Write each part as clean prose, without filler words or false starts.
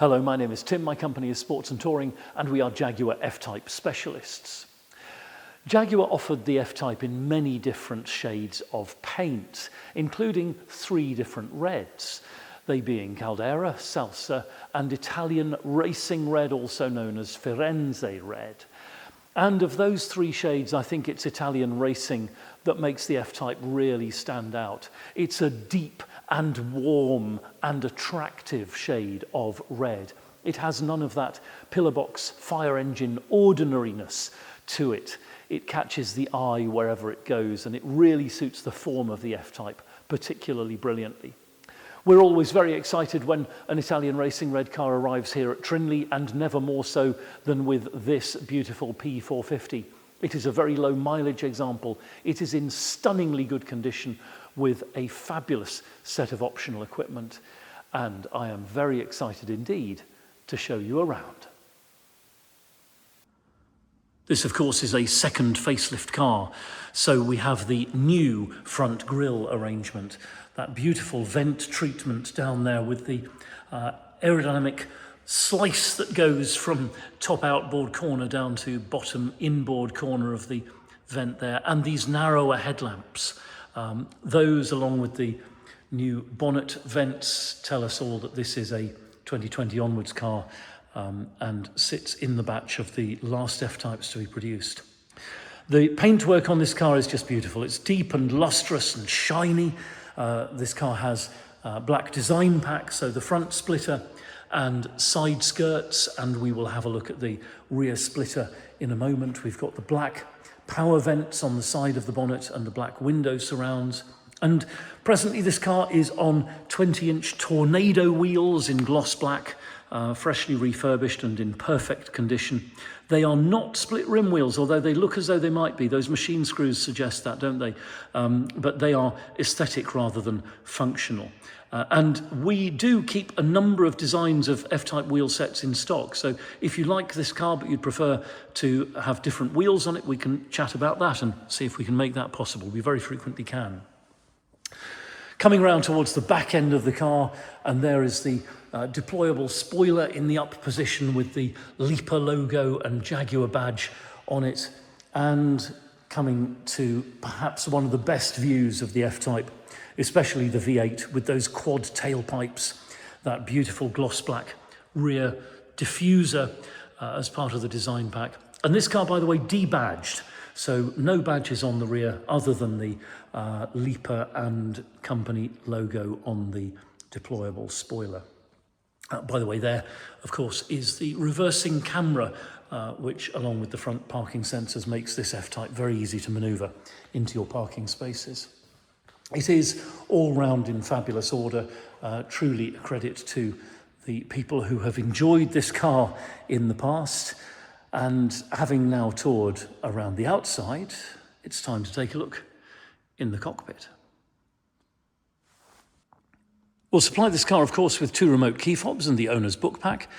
Hello, my name is Tim, my company is Sports and Touring, and we are Jaguar F-Type specialists. Jaguar offered the F-Type in many different shades of paint, including 3 different reds, they being Caldera, Salsa, and Italian Racing Red, also known as Firenze Red. And of those 3 shades, I think it's Italian Racing that makes the F-Type really stand out. It's a deep and warm and attractive shade of red. It has none of that pillowbox fire engine ordinariness to it. It catches the eye wherever it goes, and it really suits the form of the F-Type particularly brilliantly. We're always very excited when an Italian Racing Red car arrives here at Trinley, and never more so than with this beautiful P450. It is a very low mileage example. It is in stunningly good condition with a fabulous set of optional equipment, and I am very excited indeed to show you around. This, of course, is a second facelift car, so we have the new front grille arrangement, that beautiful vent treatment down there with the aerodynamic slice that goes from top outboard corner down to bottom inboard corner of the vent there, and these narrower headlamps. Those, along with the new bonnet vents, tell us all that this is a 2020 onwards car and sits in the batch of the last F-Types to be produced. The paintwork on this car is just beautiful. It's deep and lustrous and shiny. This car has black design pack, so the front splitter and side skirts, and we will have a look at the rear splitter in a moment. We've got the black power vents on the side of the bonnet and the black window surrounds. And presently this car is on 20-inch Tornado wheels in gloss black, freshly refurbished and in perfect condition. They are not split rim wheels, although they look as though they might be. Those machine screws suggest that, don't they? But they are aesthetic rather than functional. And we do keep a number of designs of F-Type wheel sets in stock. So if you like this car but you'd prefer to have different wheels on it, we can chat about that and see if we can make that possible. We very frequently can. Coming around towards the back end of the car, and there is the deployable spoiler in the up position with the Leaper logo and Jaguar badge on it. And coming to perhaps one of the best views of the F-Type, especially the V8 with those quad tailpipes, that beautiful gloss black rear diffuser as part of the design pack. And this car, by the way, debadged, so no badges on the rear other than the Leaper and company logo on the deployable spoiler. By the way, there, of course, is the reversing camera, which, along with the front parking sensors, makes this F-Type very easy to manoeuvre into your parking spaces. It is all round in fabulous order, truly a credit to the people who have enjoyed this car in the past. And having now toured around the outside, it's time to take a look in the cockpit. We'll supply this car, of course, with 2 remote key fobs and the owner's book pack,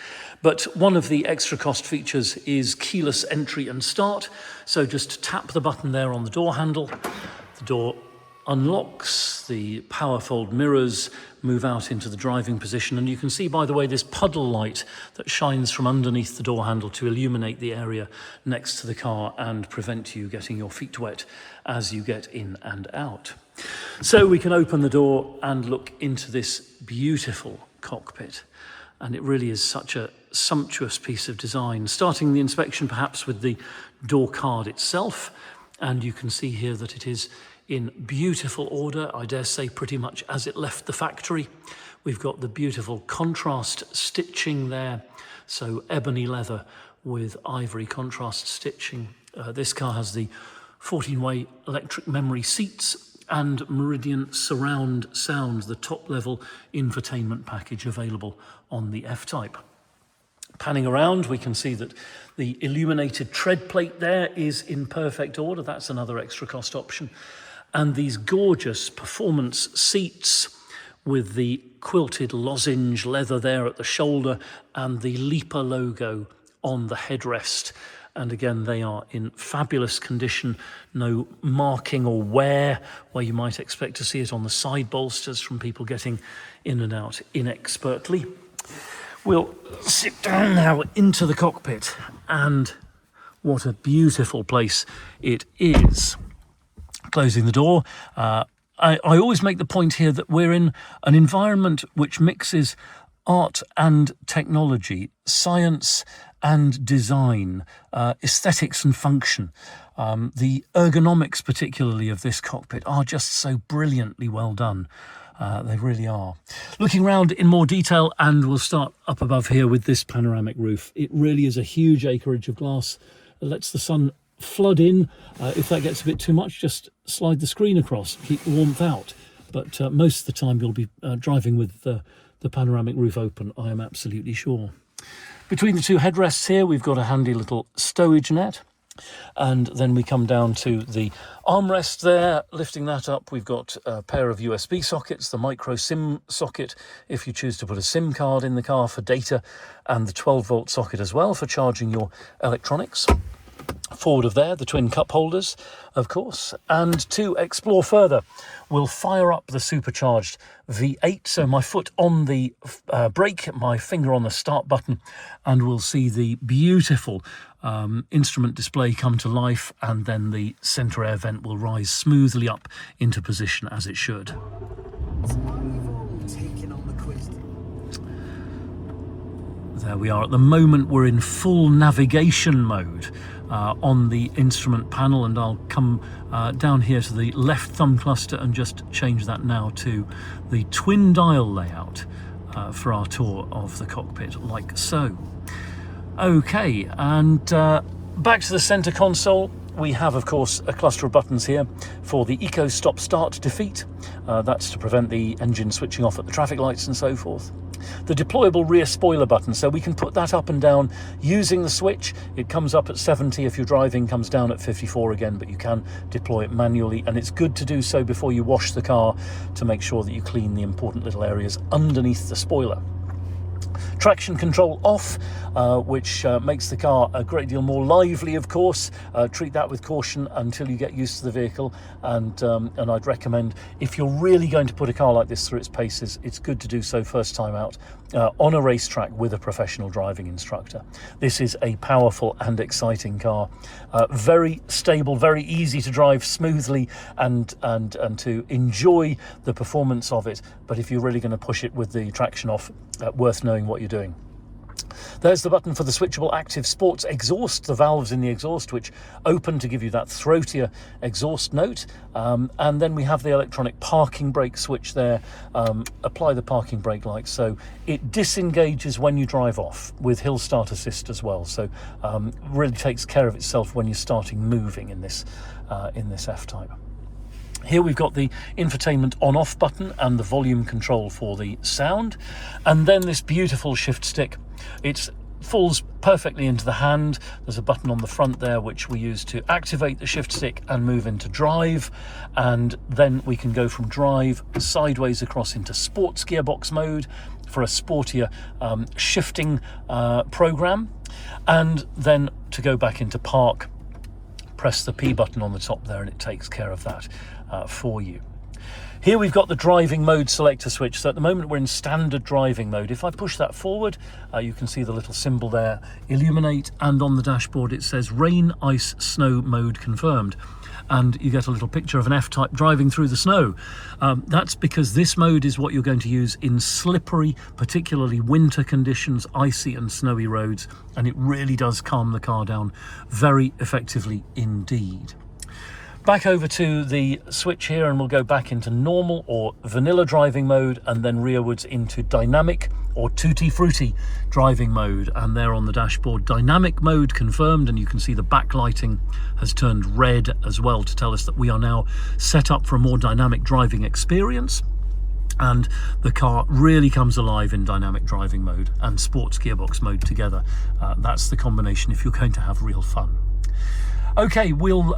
but one of the extra cost features is keyless entry and start. So just tap the button there on the door handle, the door unlocks, the power fold mirrors move out into the driving position, and you can see, by the way, this puddle light that shines from underneath the door handle to illuminate the area next to the car and prevent you getting your feet wet as you get in and out. So we can open the door and look into this beautiful cockpit, and it really is such a sumptuous piece of design. Starting the inspection perhaps with the door card itself, and you can see here that it is in beautiful order, I dare say pretty much as it left the factory. We've got the beautiful contrast stitching there, so ebony leather with ivory contrast stitching. This car has the 14-way electric memory seats and Meridian surround sound, the top-level infotainment package available on the F-Type. Panning around, we can see that the illuminated tread plate there is in perfect order. That's another extra cost option. And these gorgeous performance seats with the quilted lozenge leather there at the shoulder and the Leaper logo on the headrest. And again, they are in fabulous condition, no marking or wear where you might expect to see it on the side bolsters from people getting in and out inexpertly. We'll sit down now into the cockpit, and what a beautiful place it is. Closing the door. I always make the point here that we're in an environment which mixes art and technology, science and design, aesthetics and function. The ergonomics, particularly, of this cockpit are just so brilliantly well done. They really are. Looking around in more detail, and we'll start up above here with this panoramic roof. It really is a huge acreage of glass. It lets the sun flood in. If that gets a bit too much, just slide the screen across, keep the warmth out. But most of the time you'll be driving with the panoramic roof open, I am absolutely sure. Between the two headrests here, we've got a handy little stowage net. And then we come down to the armrest there. Lifting that up, we've got a pair of USB sockets, the micro SIM socket if you choose to put a SIM card in the car for data, and the 12-volt socket as well for charging your electronics. Forward of there, the twin cup holders, of course. And to explore further, we'll fire up the supercharged V8. So my foot on the brake, my finger on the start button, and we'll see the beautiful instrument display come to life, and then the centre air vent will rise smoothly up into position as it should. There we are. At the moment we're in full navigation mode on the instrument panel, and I'll come down here to the left thumb cluster and just change that now to the twin dial layout for our tour of the cockpit, like so. Okay, and back to the centre console. We have, of course, a cluster of buttons here for the Eco Stop Start Defeat. That's to prevent the engine switching off at the traffic lights and so forth. The deployable rear spoiler button, so we can put that up and down using the switch. It comes up at 70 if you're driving, comes down at 54 again, but you can deploy it manually, and it's good to do so before you wash the car to make sure that you clean the important little areas underneath the spoiler. Traction control off, which makes the car a great deal more lively, of course. Treat that with caution until you get used to the vehicle, and I'd recommend, if you're really going to put a car like this through its paces, it's good to do so first time out on a racetrack with a professional driving instructor. This is a powerful and exciting car, very stable, very easy to drive smoothly, and to enjoy the performance of it. But if you're really going to push it with the traction off, worth knowing what you're doing. There's the button for the switchable active sports exhaust, the valves in the exhaust which open to give you that throatier exhaust note, and then we have the electronic parking brake switch there. Apply the parking brake like so. It disengages when you drive off with hill start assist as well, so really takes care of itself when you're starting moving in this F-Type. Here we've got the infotainment on-off button and the volume control for the sound, and then this beautiful shift stick. It falls perfectly into the hand. There's a button on the front there which we use to activate the shift stick and move into drive, and then we can go from drive sideways across into sports gearbox mode for a sportier shifting program, and then to go back into park, press the P button on the top there and it takes care of that for you. Here we've got the driving mode selector switch. So at the moment we're in standard driving mode. If I push that forward, you can see the little symbol there illuminate, and on the dashboard it says rain, ice, snow mode confirmed. And you get a little picture of an F-Type driving through the snow. That's because this mode is what you're going to use in slippery, particularly winter conditions, icy and snowy roads, and it really does calm the car down very effectively indeed. Back over to the switch here, and we'll go back into normal or vanilla driving mode, and then rearwards into dynamic or tutti frutti driving mode. And there on the dashboard, dynamic mode confirmed, and you can see the backlighting has turned red as well to tell us that we are now set up for a more dynamic driving experience. And the car really comes alive in dynamic driving mode and sports gearbox mode together. That's the combination if you're going to have real fun. Okay, we'll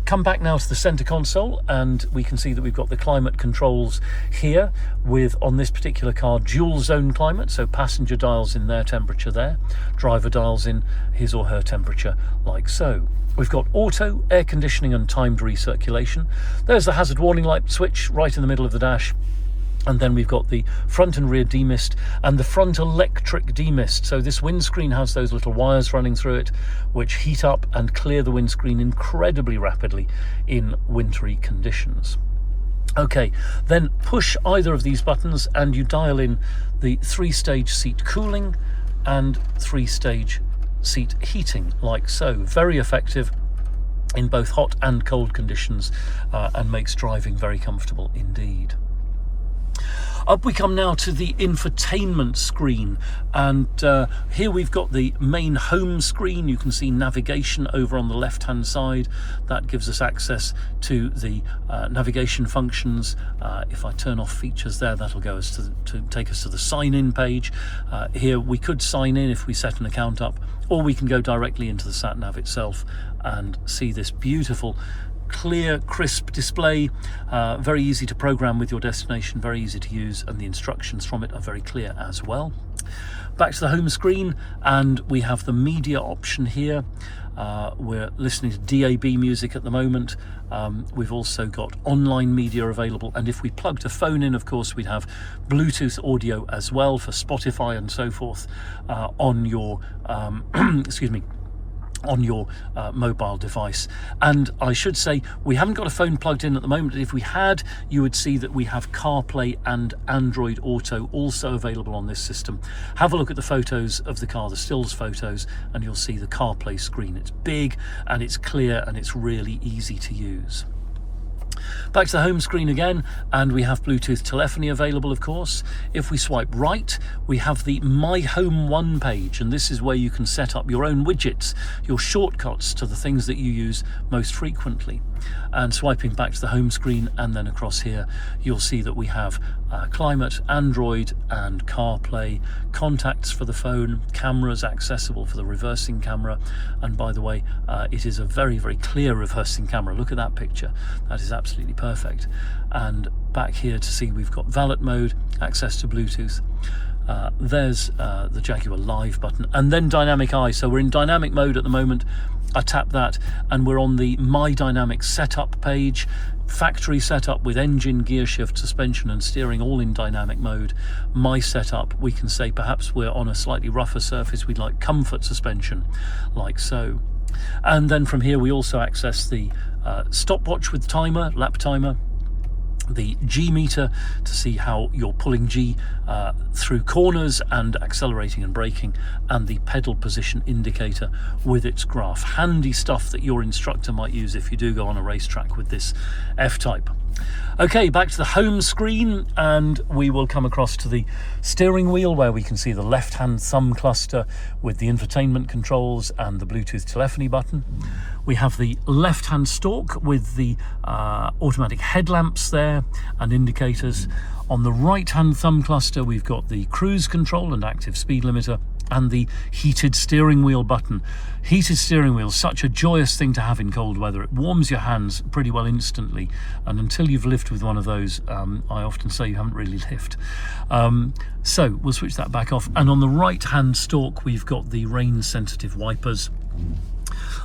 come back now to the center console, and we can see that we've got the climate controls here with, on this particular car, dual zone climate, so passenger dials in their temperature there, driver dials in his or her temperature like so. We've got auto, air conditioning and timed recirculation. There's the hazard warning light switch right in the middle of the dash. And then we've got the front and rear demist and the front electric demist. So this windscreen has those little wires running through it, which heat up and clear the windscreen incredibly rapidly in wintry conditions. Okay, then push either of these buttons and you dial in the 3-stage seat cooling and 3-stage seat heating, like so. Very effective in both hot and cold conditions, and makes driving very comfortable indeed. Up we come now to the infotainment screen, and here we've got the main home screen. You can see navigation over on the left hand side. That gives us access to the navigation functions. If I turn off features there, that'll go us to take us to the sign in page. Here we could sign in if we set an account up, or we can go directly into the sat nav itself and see this beautiful clear, crisp display, very easy to program with your destination, very easy to use, and the instructions from it are very clear as well. Back to the home screen, and we have the media option here. We're listening to DAB music at the moment. We've also got online media available, and if we plugged a phone in, of course, we'd have Bluetooth audio as well for Spotify and so forth on your on your mobile device. And I should say, we haven't got a phone plugged in at the moment. If we had, you would see that we have CarPlay and Android Auto also available on this system. Have a look at the photos of the car, the stills photos, and you'll see the CarPlay screen. It's big and it's clear and it's really easy to use. Back to the home screen again, and we have Bluetooth telephony available, of course. If we swipe right, we have the My Home One page, and this is where you can set up your own widgets, your shortcuts to the things that you use most frequently. And swiping back to the home screen and then across here, you'll see that we have climate, Android and CarPlay, contacts for the phone, cameras accessible for the reversing camera. And by the way, it is a very, very clear reversing camera. Look at that picture. That is absolutely perfect. And back here to see we've got valet mode, access to Bluetooth. There's the Jaguar Live button, and then dynamic eye. So we're in dynamic mode at the moment. I tap that and we're on the My Dynamic setup page. Factory setup with engine, gear shift, suspension and steering all in dynamic mode. My setup, we can say perhaps we're on a slightly rougher surface, we'd like comfort suspension, like so. And then from here we also access the stopwatch with timer, lap timer, the G meter to see how you're pulling G through corners and accelerating and braking, and the pedal position indicator with its graph. Handy stuff that your instructor might use if you do go on a racetrack with this F-Type. Okay, back to the home screen, and we will come across to the steering wheel where we can see the left-hand thumb cluster with the infotainment controls and the Bluetooth telephony button. We have the left-hand stalk with the automatic headlamps there and indicators. On the right-hand thumb cluster, we've got the cruise control and active speed limiter, and the heated steering wheel button. Heated steering wheel, such a joyous thing to have in cold weather. It warms your hands pretty well instantly, and until you've lived with one of those, I often say you haven't really lived. So we'll switch that back off, and on the right hand stalk we've got the rain sensitive wipers.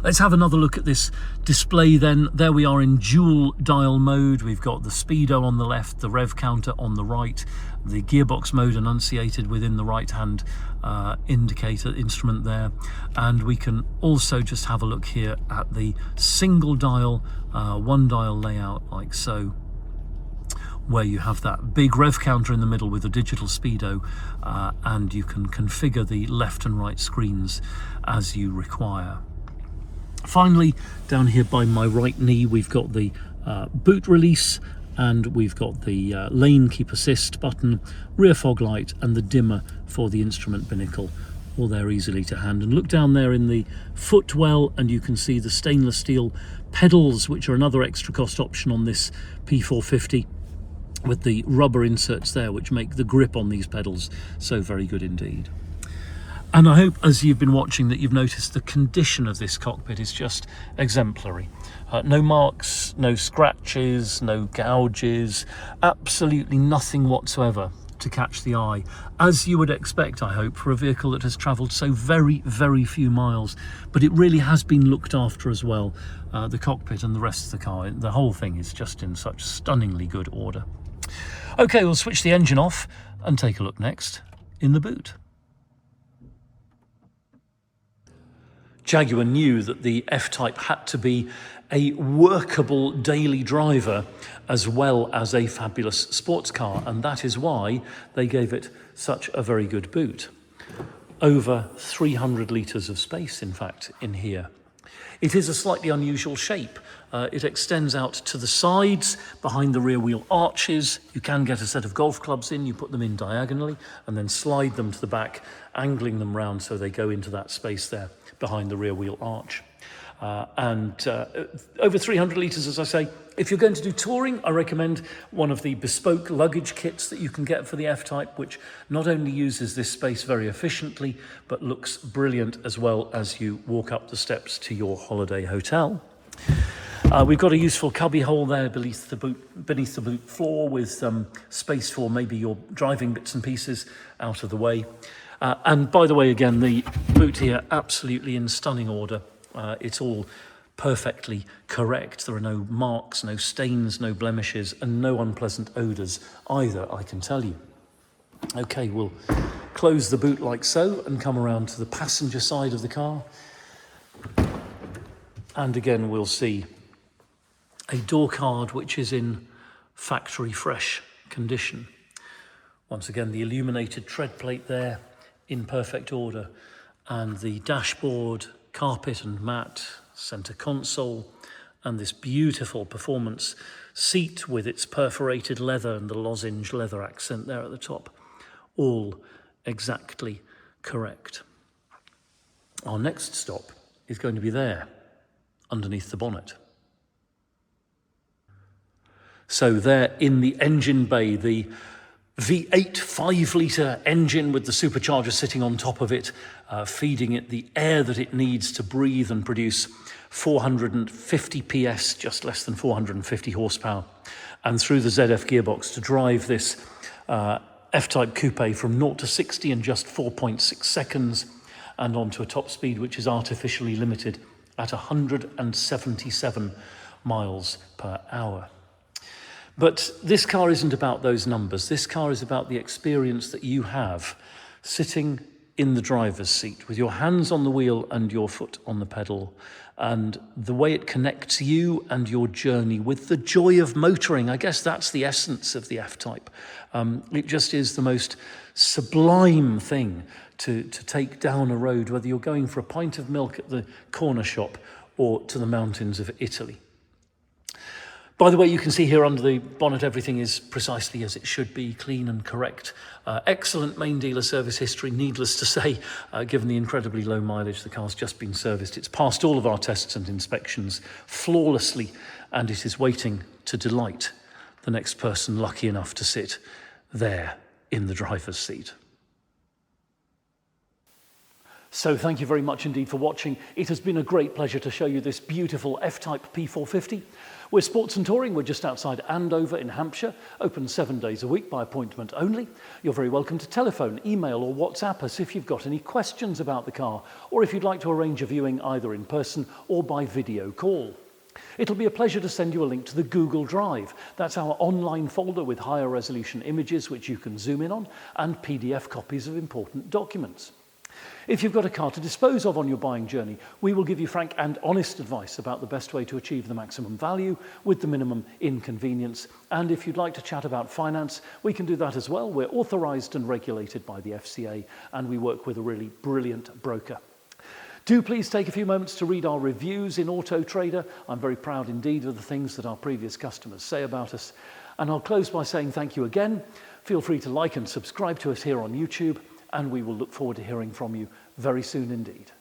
Let's have another look at this display then. There we are in dual dial mode. We've got the speedo on the left, the rev counter on the right, the gearbox mode enunciated within the right hand indicator instrument there. And we can also just have a look here at the single dial, one dial layout like so, where you have that big rev counter in the middle with a digital speedo, and you can configure the left and right screens as you require. Finally, down here by my right knee, we've got the boot release, and we've got the lane keep assist button, rear fog light, and the dimmer for the instrument binnacle, all there easily to hand. And look down there in the footwell and you can see the stainless steel pedals, which are another extra cost option on this P450, with the rubber inserts there which make the grip on these pedals so very good indeed. And I hope as you've been watching that you've noticed the condition of this cockpit is just exemplary. No marks, no scratches, no gouges, absolutely nothing whatsoever to catch the eye, as you would expect, I hope, for a vehicle that has travelled so very, very few miles. But it really has been looked after as well. The cockpit and the rest of the car, the whole thing is just in such stunningly good order. Okay, we'll switch the engine off and take a look next in the boot. Jaguar knew that the F-Type had to be a workable daily driver as well as a fabulous sports car, and that is why they gave it such a very good boot. Over 300 litres of space, in fact, in here. It is a slightly unusual shape. It extends out to the sides, behind the rear wheel arches. You can get a set of golf clubs in, you put them in diagonally, and then slide them to the back, angling them round so they go into that space there behind the rear wheel arch. Over 300 litres, as I say. If you're going to do touring, I recommend one of the bespoke luggage kits that you can get for the F-Type, which not only uses this space very efficiently, but looks brilliant as well as you walk up the steps to your holiday hotel. We've got a useful cubby hole there beneath the boot floor with space for maybe your driving bits and pieces out of the way. And by the way, again, the boot here absolutely in stunning order. It's all perfectly correct. There are no marks, no stains, no blemishes, and no unpleasant odours either, I can tell you. Okay, we'll close the boot like so and come around to the passenger side of the car. And again, we'll see a door card which is in factory fresh condition. Once again, the illuminated tread plate there in perfect order, and the dashboard, carpet and mat, centre console, and this beautiful performance seat with its perforated leather and the lozenge leather accent there at the top, all exactly correct. Our next stop is going to be there, underneath the bonnet. So there in the engine bay, the V8 5-litre engine with the supercharger sitting on top of it, feeding it the air that it needs to breathe and produce 450 PS, just less than 450 horsepower, and through the ZF gearbox to drive this F-Type coupe from 0 to 60 in just 4.6 seconds, and onto a top speed which is artificially limited at 177 miles per hour. But this car isn't about those numbers. This car is about the experience that you have sitting in the driver's seat with your hands on the wheel and your foot on the pedal, and the way it connects you and your journey with the joy of motoring. I guess that's the essence of the F-Type. It just is the most sublime thing to take down a road, whether you're going for a pint of milk at the corner shop or to the mountains of Italy. By the way, you can see here under the bonnet everything is precisely as it should be, clean and correct. Excellent main dealer service history, needless to say, given the incredibly low mileage the car's just been serviced. It's passed all of our tests and inspections flawlessly, and it is waiting to delight the next person lucky enough to sit there in the driver's seat. So thank you very much indeed for watching. It has been a great pleasure to show you this beautiful F-Type P450. We're Sports and Touring. We're just outside Andover in Hampshire, open 7 days a week by appointment only. You're very welcome to telephone, email or WhatsApp us if you've got any questions about the car, or if you'd like to arrange a viewing either in person or by video call. It'll be a pleasure to send you a link to the Google Drive. That's our online folder with higher resolution images which you can zoom in on, and PDF copies of important documents. If you've got a car to dispose of on your buying journey, we will give you frank and honest advice about the best way to achieve the maximum value with the minimum inconvenience. And if you'd like to chat about finance, we can do that as well. We're authorised and regulated by the FCA, and we work with a really brilliant broker. Do please take a few moments to read our reviews in Auto Trader. I'm very proud indeed of the things that our previous customers say about us. And I'll close by saying thank you again. Feel free to like and subscribe to us here on YouTube, and we will look forward to hearing from you very soon indeed.